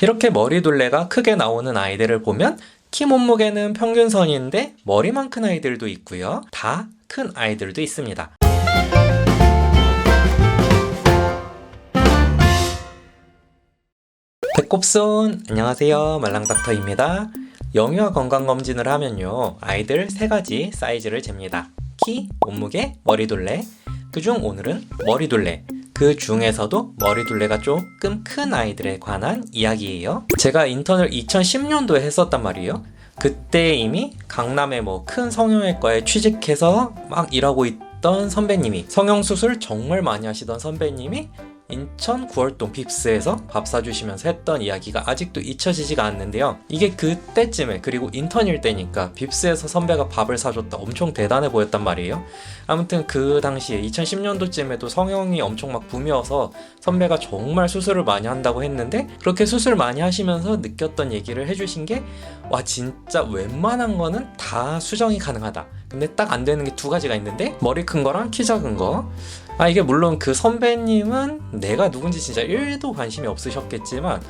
이렇게 머리둘레가 크게 나오는 아이들을 보면 키 몸무게는 평균선인데 머리만 큰 아이들도 있고요. 다 큰 아이들도 있습니다. 배꼽손 안녕하세요, 말랑닥터입니다. 영유아 건강검진을 하면요, 아이들 3가지 사이즈를 잽니다. 키, 몸무게, 머리둘레. 그중 오늘은 머리둘레, 그 중에서도 머리둘레가 조금 큰 아이들에 관한 이야기예요. 제가 인턴을 2010년도에 했었단 말이에요. 그때 이미 강남의 큰 성형외과에 취직해서 막 일하고 있던 선배님이, 성형수술 정말 많이 하시던 선배님이 인천 구월동 빕스에서 밥 사주시면서 했던 이야기가 아직도 잊혀지지가 않는데요. 이게 그때쯤에, 그리고 인턴일 때니까 빕스에서 선배가 밥을 사줬다 엄청 대단해 보였단 말이에요. 아무튼 그 당시에 2010년도쯤에도 성형이 엄청 막 붐이어서 선배가 정말 수술을 많이 한다고 했는데, 그렇게 수술 많이 하시면서 느꼈던 얘기를 해주신 게, 와, 진짜 웬만한 거는 다 수정이 가능하다. 근데 딱 안 되는 게 2가지가 있는데, 머리 큰 거랑 키 작은 거. 이게 물론 그 선배님은 내가 누군지 진짜 1도 관심이 없으셨겠지만,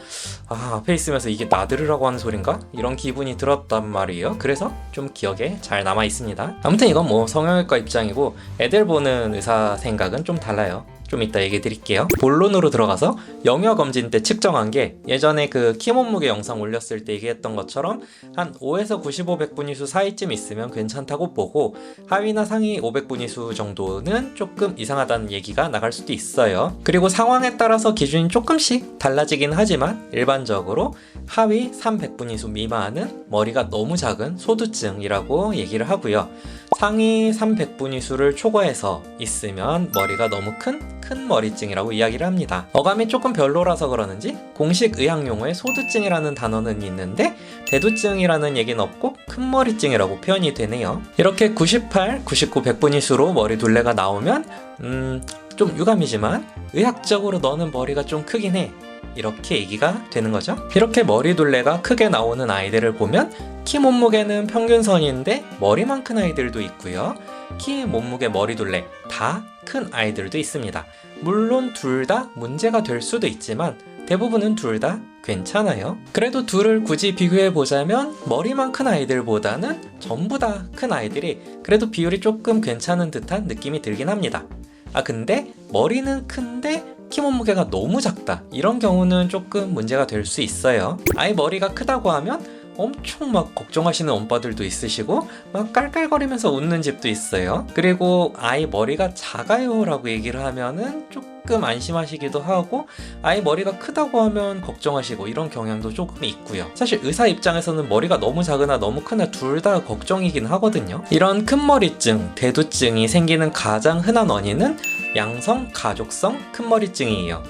앞에 있으면서 이게 나들으라고 하는 소린가? 이런 기분이 들었단 말이에요. 그래서 좀 기억에 잘 남아 있습니다. 아무튼 이건 성형외과 입장이고, 애들 보는 의사 생각은 좀 달라요. 좀 이따 얘기 드릴게요. 본론으로 들어가서 영유아 검진 때 측정한 게, 예전에 그 키 몸무게 영상 올렸을 때 얘기했던 것처럼 한 5에서 95 백분위수 사이쯤 있으면 괜찮다고 보고, 하위나 상위 500분위수 정도는 조금 이상하다는 얘기가 나갈 수도 있어요. 그리고 상황에 따라서 기준이 조금씩 달라지긴 하지만 일반적으로 하위 300분위수 미만은 머리가 너무 작은 소두증이라고 얘기를 하고요. 상위 300분위수를 초과해서 있으면 머리가 너무 큰 머리증이라고 이야기를 합니다. 어감이 조금 별로라서 그러는지 공식 의학용어에 소두증이라는 단어는 있는데 대두증이라는 얘기는 없고 큰 머리증이라고 표현이 되네요. 이렇게 98, 99, 100분위수로 머리둘레가 나오면 좀 유감이지만 의학적으로 너는 머리가 좀 크긴 해, 이렇게 얘기가 되는 거죠. 이렇게 머리둘레가 크게 나오는 아이들을 보면 키 몸무게는 평균선인데 머리만 큰 아이들도 있고요. 키, 몸무게, 머리둘레 다 큰 아이들도 있습니다. 물론 둘 다 문제가 될 수도 있지만 대부분은 둘 다 괜찮아요. 그래도 둘을 굳이 비교해보자면 머리만 큰 아이들보다는 전부 다 큰 아이들이 그래도 비율이 조금 괜찮은 듯한 느낌이 들긴 합니다. 근데 머리는 큰데 키 몸무게가 너무 작다, 이런 경우는 조금 문제가 될 수 있어요. 아이 머리가 크다고 하면 엄청 막 걱정하시는 엄빠들도 있으시고 막 깔깔거리면서 웃는 집도 있어요. 그리고 아이 머리가 작아요 라고 얘기를 하면은 조금 안심하시기도 하고, 아이 머리가 크다고 하면 걱정하시고, 이런 경향도 조금 있고요. 사실 의사 입장에서는 머리가 너무 작으나 너무 크나 둘 다 걱정이긴 하거든요. 이런 큰 머리증, 대두증이 생기는 가장 흔한 원인은 양성 가족성 큰 머리증이에요.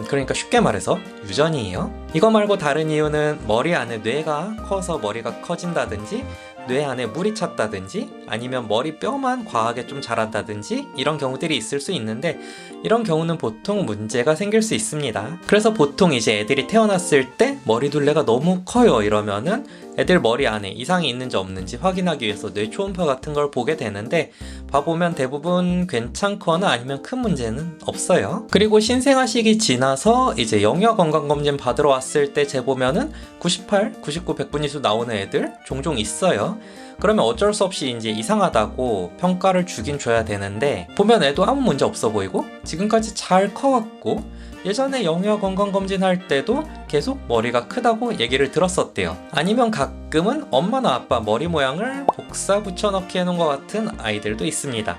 그러니까 쉽게 말해서 유전이에요. 이거 말고 다른 이유는 머리 안에 뇌가 커서 머리가 커진다든지, 뇌 안에 물이 찼다든지, 아니면 머리뼈만 과하게 좀 자란다든지, 이런 경우들이 있을 수 있는데, 이런 경우는 보통 문제가 생길 수 있습니다. 그래서 보통 이제 애들이 태어났을 때 머리둘레가 너무 커요 이러면은 애들 머리 안에 이상이 있는지 없는지 확인하기 위해서 뇌 초음파 같은 걸 보게 되는데, 봐보면 대부분 괜찮거나 아니면 큰 문제는 없어요. 그리고 신생아 시기 지나서 이제 영유아 건강검진 받으러 왔을 때 재보면은 98, 99, 100분위수 나오는 애들 종종 있어요. 그러면 어쩔 수 없이 이제 이상하다고 평가를 주긴 줘야 되는데, 보면 애도 아무 문제 없어 보이고 지금까지 잘 커왔고, 예전에 영유아 건강검진 할 때도 계속 머리가 크다고 얘기를 들었었대요. 아니면 가끔은 엄마나 아빠 머리 모양을 복사 붙여넣기 해놓은 것 같은 아이들도 있습니다.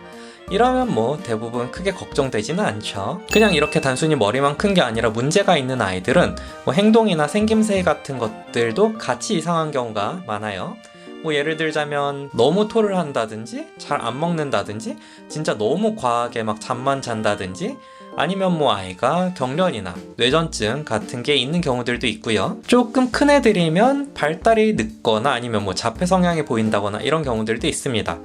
이러면 대부분 크게 걱정되지는 않죠. 그냥 이렇게 단순히 머리만 큰 게 아니라 문제가 있는 아이들은 행동이나 생김새 같은 것들도 같이 이상한 경우가 많아요. 예를 들자면 너무 토를 한다든지, 잘 안 먹는다든지, 진짜 너무 과하게 막 잠만 잔다든지, 아니면 아이가 경련이나 뇌전증 같은 게 있는 경우들도 있고요. 조금 큰 애들이면 발달이 늦거나 아니면 자폐 성향이 보인다거나 이런 경우들도 있습니다.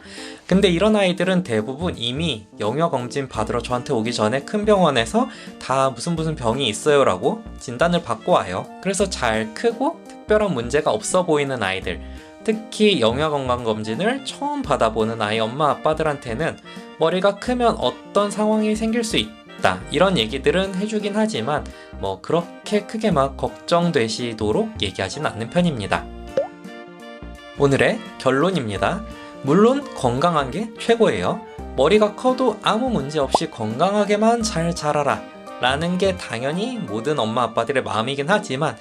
근데 이런 아이들은 대부분 이미 영유아 검진 받으러 저한테 오기 전에 큰 병원에서 다 무슨 병이 있어요 라고 진단을 받고 와요. 그래서 잘 크고 특별한 문제가 없어 보이는 아이들, 특히 영유아 건강검진을 처음 받아보는 아이 엄마 아빠들한테는 머리가 크면 어떤 상황이 생길 수 좋겠다 이런 얘기들은 해주긴 하지만 뭐 그렇게 크게 막 걱정되시도록 얘기하진 않는 편입니다. 오늘의 결론입니다. 물론 건강한 게 최고예요. 머리가 커도 아무 문제 없이 건강하게만 잘 자라라 라는 게 당연히 모든 엄마 아빠들의 마음이긴 하지만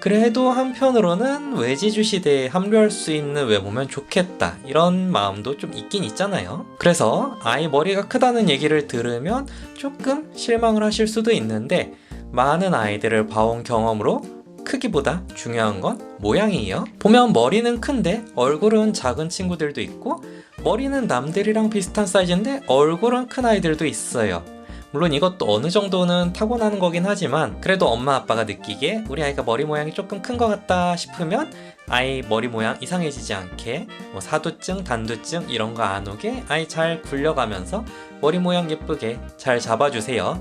그래도 한편으로는 외지주 시대에 합류할 수 있는 외모면 좋겠다 이런 마음도 좀 있긴 있잖아요. 그래서 아이 머리가 크다는 얘기를 들으면 조금 실망을 하실 수도 있는데 많은 아이들을 봐온 경험으로 크기보다 중요한 건 모양이에요. 보면 머리는 큰데 얼굴은 작은 친구들도 있고 머리는 남들이랑 비슷한 사이즈인데 얼굴은 큰 아이들도 있어요. 물론 이것도 어느 정도는 타고나는 거긴 하지만 그래도 엄마 아빠가 느끼기에 우리 아이가 머리 모양이 조금 큰 것 같다 싶으면 아이 머리 모양 이상해지지 않게 뭐 사두증, 단두증 이런 거 안 오게 아이 잘 굴려가면서 머리 모양 예쁘게 잘 잡아주세요.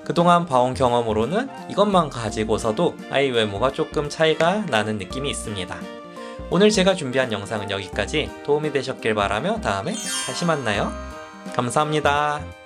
그동안 봐온 경험으로는 이것만 가지고서도 아이 외모가 조금 차이가 나는 느낌이 있습니다. 오늘 제가 준비한 영상은 여기까지. 도움이 되셨길 바라며 다음에 다시 만나요. 감사합니다.